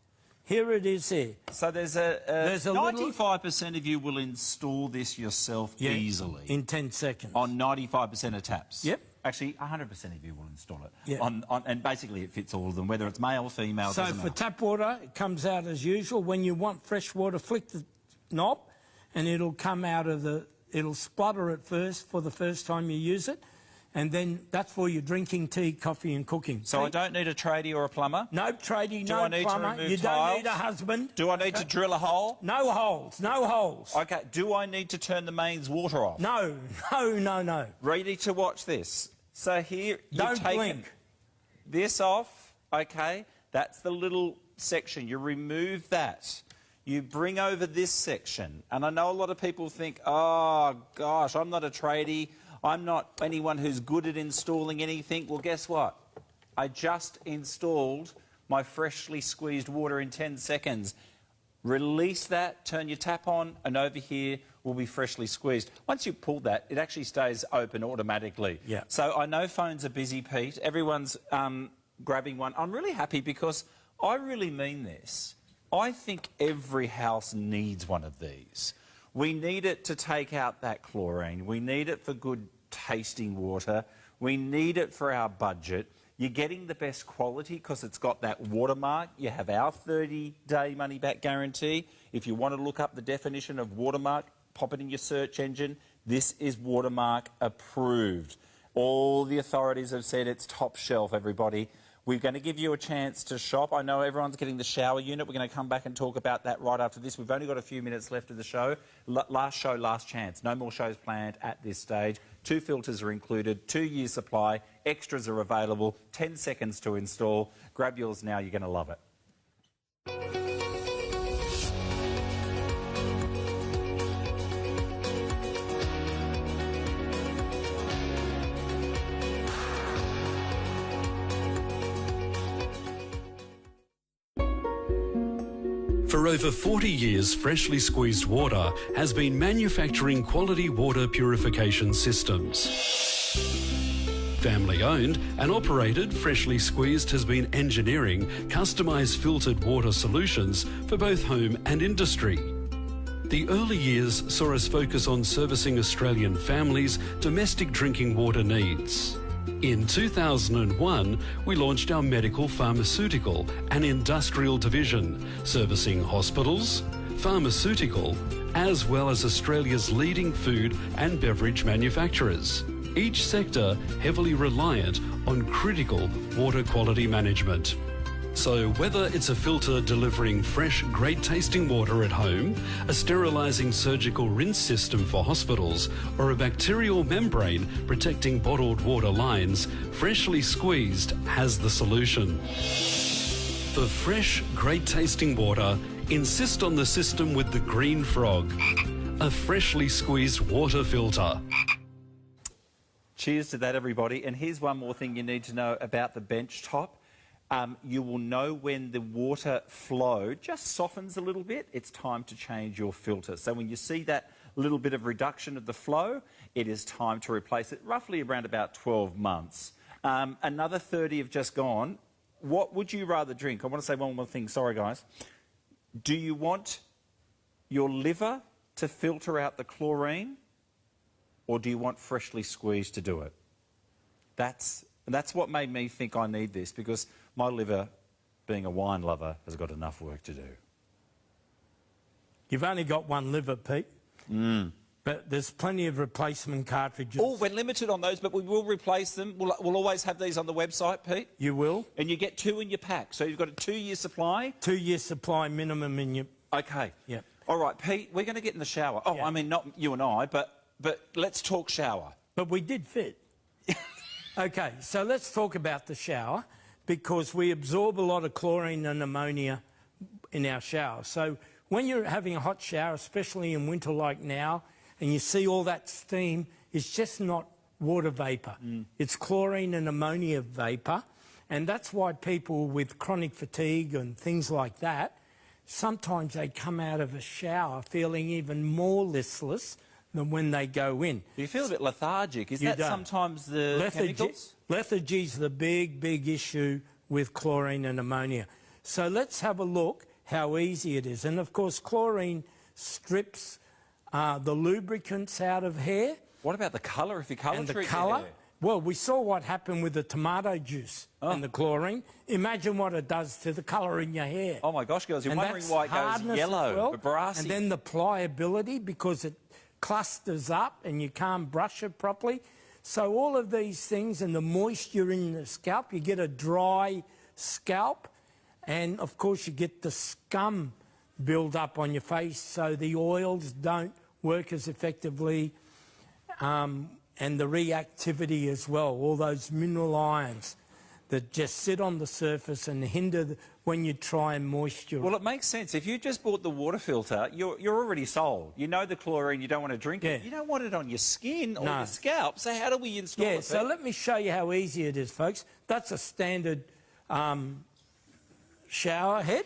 Here it is here. So there's a 95% of you will install this yourself easily. In 10 seconds. On 95% of taps. Yep. Actually, 100% of you will install it. Yep. And basically it fits all of them, whether it's male, female, So for tap water, it comes out as usual. When you want fresh water, flick the knob and it'll come out of the... It'll splutter at first for the first time you use it. And then that's for your drinking tea, coffee and cooking. So I don't need a tradie or a plumber? No tradie, no plumber. Do I need to remove you tiles? don't need a husband. Do I need to drill a hole? No holes, no holes. OK, do I need to turn the mains water off? No. Ready to watch this. So here, don't blink. This off, OK? That's the little section. You remove that. You bring over this section. And I know a lot of people think, oh, gosh, I'm not a tradie. I'm not anyone who's good at installing anything. Well, guess what? I just installed my freshly squeezed water in 10 seconds. Release that, turn your tap on, and over here will be freshly squeezed. Once you pull that, it actually stays open automatically. Yeah. So I know phones are busy, Pete. Everyone's grabbing one. I'm really happy because I really mean this. I think every house needs one of these. We need it to take out that chlorine. We need it for good tasting water. We need it for our budget. You're getting the best quality because it's got that watermark. You have our 30-day money-back guarantee. If you want to look up the definition of watermark, pop it in your search engine. This is watermark approved. All the authorities have said it's top shelf, everybody. We're going to give you a chance to shop. I know everyone's getting the shower unit. We're going to come back and talk about that right after this. We've only got a few minutes left of the show. Last show, last chance. No more shows planned at this stage. 2 filters are included, 2 years supply. Extras are available. 10 seconds to install. Grab yours now. You're going to love it. For over 40 years, Freshly Squeezed Water has been manufacturing quality water purification systems. Family owned and operated, Freshly Squeezed has been engineering customised filtered water solutions for both home and industry. The early years saw us focus on servicing Australian families' domestic drinking water needs. In 2001, we launched our medical, pharmaceutical and industrial division, servicing hospitals, pharmaceutical, as well as Australia's leading food and beverage manufacturers, each sector heavily reliant on critical water quality management. So whether it's a filter delivering fresh, great-tasting water at home, a sterilising surgical rinse system for hospitals, or a bacterial membrane protecting bottled water lines, Freshly Squeezed has the solution. For fresh, great-tasting water, insist on the system with the green frog, a freshly squeezed water filter. Cheers to that, everybody. And here's one more thing you need to know about the bench top. You will know when the water flow just softens a little bit, it's time to change your filter. So when you see that little bit of reduction of the flow, it is time to replace it, roughly around about 12 months. Another 30 have just gone. What would you rather drink? I want to say one more thing. Sorry, guys. Do you want your liver to filter out the chlorine, or do you want freshly squeezed to do it? That's what made me think I need this, because my liver, being a wine lover, has got enough work to do. You've only got one liver, Pete. But there's plenty of replacement cartridges. Oh, we're limited on those, but we will replace them. We'll always have these on the website, Pete. You will. And you get 2 in your pack, so you've got a 2-year supply. 2-year supply minimum in your... Okay. Yep. All right, Pete, we're going to get in the shower. Oh, Yeah. I mean, not you and I, but let's talk shower. But we did fit. Okay, so let's talk about the shower, because we absorb a lot of chlorine and ammonia in our shower. So when you're having a hot shower, especially in winter like now, and you see all that steam, it's just not water vapour. It's chlorine and ammonia vapour, and that's why people with chronic fatigue and things like that, sometimes they come out of a shower feeling even more listless than when they go in. You feel a bit lethargic. Is that sometimes the chemicals? Lethargy's the big issue with chlorine and ammonia. So let's have a look how easy it is. And of course, chlorine strips the lubricants out of hair. What about the colour? If you colour And the treat your colour? hair? Well, we saw what happened with the tomato juice and the chlorine. Imagine what it does to the colour in your hair. Oh my gosh, girls, you're And wondering that's why it goes hardness as yellow, well. brassy. And then the pliability, because it clusters up and you can't brush it properly. So all of these things, and the moisture in the scalp, you get a dry scalp, and of course you get the scum build up on your face, so the oils don't work as effectively, and the reactivity as well, all those mineral ions that just sit on the surface and hinder when you try and moisture. Well, it makes sense. If you just bought the water filter, you're already sold. You know the chlorine, you don't want to drink it. You don't want it on your skin or your scalp. So how do we install it? So let me show you how easy it is, folks. That's a standard shower head,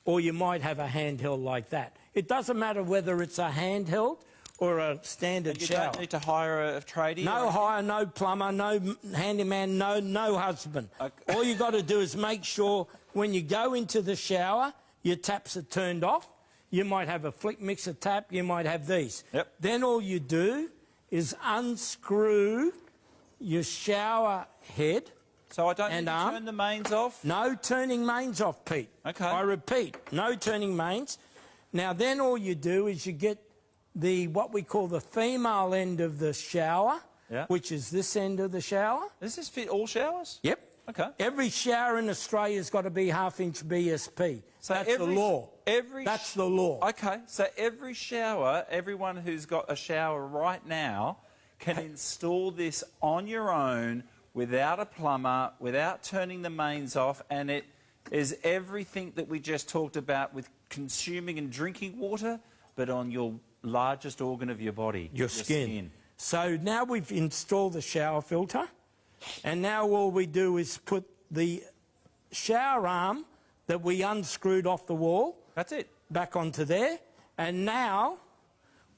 or you might have a handheld like that. It doesn't matter whether it's a handheld or a standard shower. You don't need to hire a tradie? No hire, no plumber, no handyman, no husband. Okay. All you got to do is make sure when you go into the shower, your taps are turned off. You might have a flick mixer tap, you might have these. Yep. Then all you do is unscrew your shower head. So I don't need to turn the mains off? No turning mains off, Pete. Okay. I repeat, no turning mains. Now then all you do is you get what we call the female end of the shower, which is this end of the shower. Does this fit all showers? Yep. Okay. Every shower in Australia's got to be half-inch BSP. So that's the law. That's the law. Okay, so every shower, everyone who's got a shower right now can install this on your own without a plumber, without turning the mains off, and it is everything that we just talked about with consuming and drinking water, but on your largest organ of your body, your skin. So now we've installed the shower filter, and now all we do is put the shower arm that we unscrewed off the wall. That's it. Back onto there, and now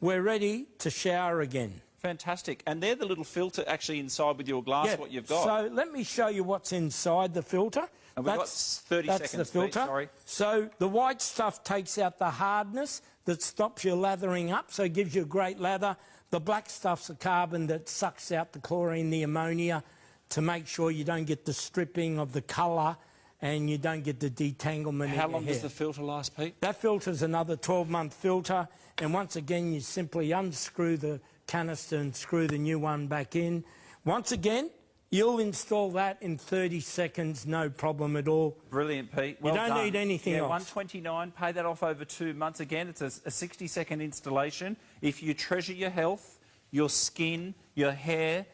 we're ready to shower again. Fantastic. And they're the little filter actually inside with your glass, what you've got. So let me show you what's inside the filter. And we've got 30 that's seconds, the filter. Pete, sorry. So the white stuff takes out the hardness that stops you lathering up, so it gives you a great lather. The black stuff's the carbon that sucks out the chlorine, the ammonia, to make sure you don't get the stripping of the colour and you don't get the detanglement in your hair. How long does the filter last, Pete? That filter's another 12-month filter, and once again you simply unscrew the canister and screw the new one back in. Once again, you'll install that in 30 seconds, no problem at all. Brilliant, Pete. Well you don't done. need anything else. $129, pay that off over 2 months. Again, it's a 60-second installation. If you treasure your health, your skin, your hair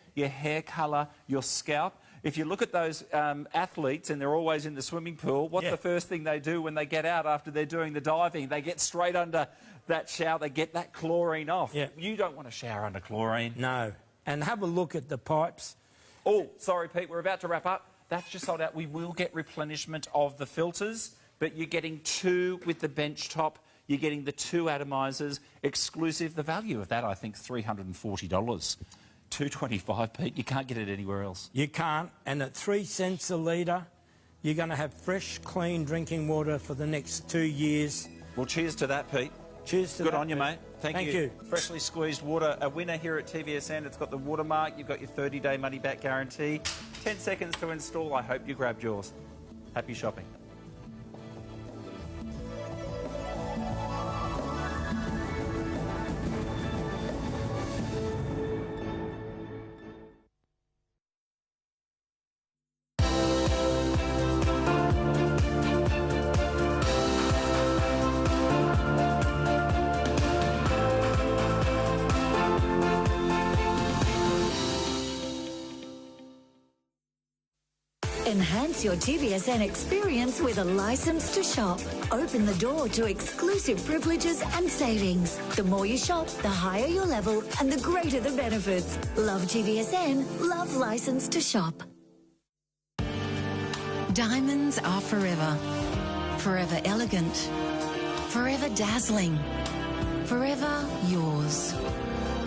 colour, your scalp. If you look at those athletes and they're always in the swimming pool, what's the first thing they do when they get out after they're doing the diving? They get straight under that shower, they get that chlorine off. You don't want to shower under chlorine. No. And have a look at the pipes. Oh, sorry, Pete, we're about to wrap up. That's just sold out. We will get replenishment of the filters, but you're getting 2 with the bench top. You're getting the 2 atomisers exclusive. The value of that, I think, is $340. $225, Pete. You can't get it anywhere else. You can't. And at 3 cents a litre, you're going to have fresh, clean drinking water for the next 2 years. Well, cheers to that, Pete. Cheers to that. Good on you, Pete. mate. Thank you. Freshly squeezed water, a winner here at TVSN. It's got the watermark. You've got your 30-day money-back guarantee. 10 seconds to install. I hope you grabbed yours. Happy shopping. Enhance your TVSN experience with a license to shop. Open the door to exclusive privileges and savings. The more you shop, the higher your level and the greater the benefits. Love TVSN, love license to shop. Diamonds are forever. Forever elegant. Forever dazzling. Forever yours.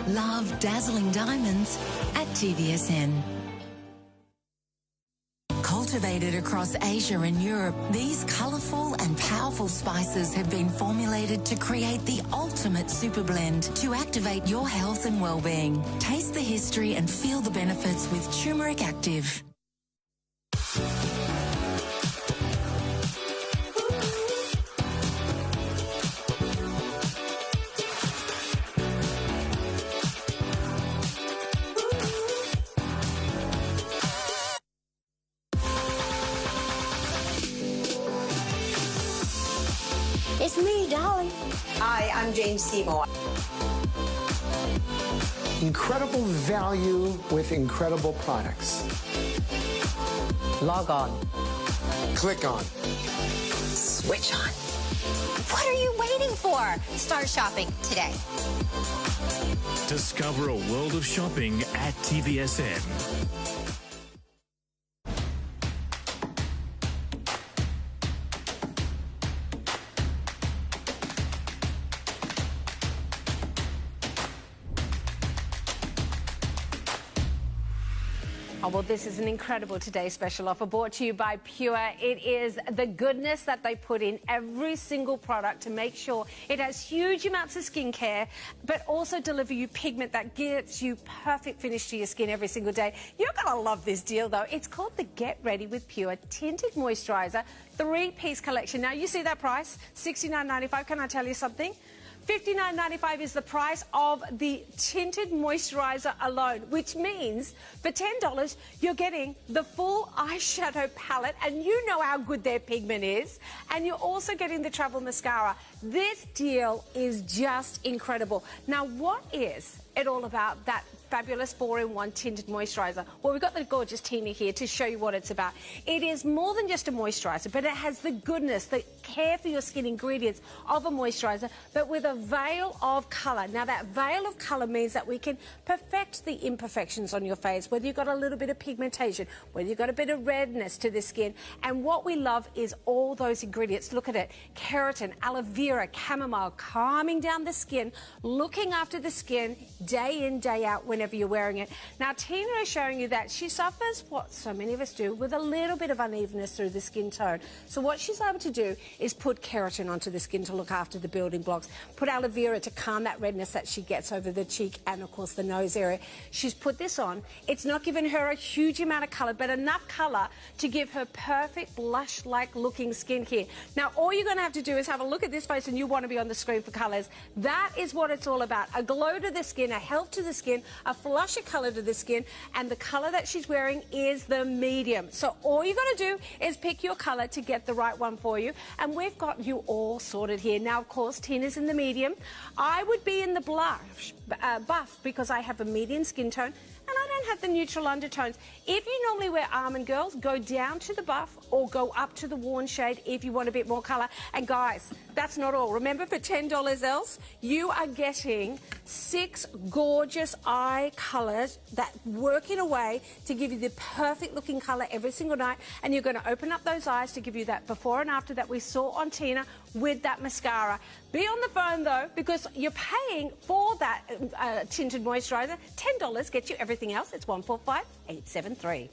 Love dazzling diamonds at TVSN. Cultivated across Asia and Europe, these colourful and powerful spices have been formulated to create the ultimate super blend to activate your health and well-being. Taste the history and feel the benefits with Turmeric Active. It's me, Dolly. Hi, I'm Jane Seymour. Incredible value with incredible products. Log on. Click on. Switch on. What are you waiting for? Start shopping today. Discover a world of shopping at TVSN. Oh, well, this is an incredible Today Special offer brought to you by Pure. It is the goodness that they put in every single product to make sure it has huge amounts of skincare, but also deliver you pigment that gives you perfect finish to your skin every single day. You're going to love this deal, though. It's called the Get Ready with Pure Tinted Moisturiser 3-piece collection. Now, you see that price, $69.95. Can I tell you something? $59.95 is the price of the tinted moisturiser alone, which means for $10 you're getting the full eyeshadow palette, and you know how good their pigment is, and you're also getting the travel mascara. This deal is just incredible. Now, what is it all about, that fabulous 4-in-1 tinted moisturiser? Well, we've got the gorgeous Tina here to show you what it's about. It is more than just a moisturiser, but it has the goodness, the care for your skin ingredients of a moisturiser, but with a veil of colour. Now, that veil of colour means that we can perfect the imperfections on your face, whether you've got a little bit of pigmentation, whether you've got a bit of redness to the skin. And what we love is all those ingredients. Look at it. Keratin, aloe vera, chamomile, calming down the skin, looking after the skin day in, day out, whenever you're wearing it. Now, Tina is showing you that she suffers what so many of us do with a little bit of unevenness through the skin tone. So what she's able to do is put keratin onto the skin to look after the building blocks, put aloe vera to calm that redness that she gets over the cheek and, of course, the nose area. She's put this on. It's not giving her a huge amount of colour, but enough colour to give her perfect blush-like looking skin here. Now, all you're going to have to do is have a look at this face, and you want to be on the screen for colours. That is what it's all about. A glow to the skin, a health to the skin, a flush of colour to the skin, and the colour that she's wearing is the medium. So all you got to do is pick your colour to get the right one for you, and we've got you all sorted here. Now, of course, Tina's in the medium. I would be in the buff because I have a medium skin tone, and I don't have the neutral undertones. If you normally wear almond, girls, go down to the buff or go up to the worn shade if you want a bit more colour. And guys, that's not all. Remember, for $10 else, you are getting 6 gorgeous eye colours that work in a way to give you the perfect looking colour every single night. And you're going to open up those eyes to give you that before and after that we saw on Tina with that mascara. Be on the phone, though, because you're paying for that tinted moisturiser. $10 gets you everything else. It's 145-873.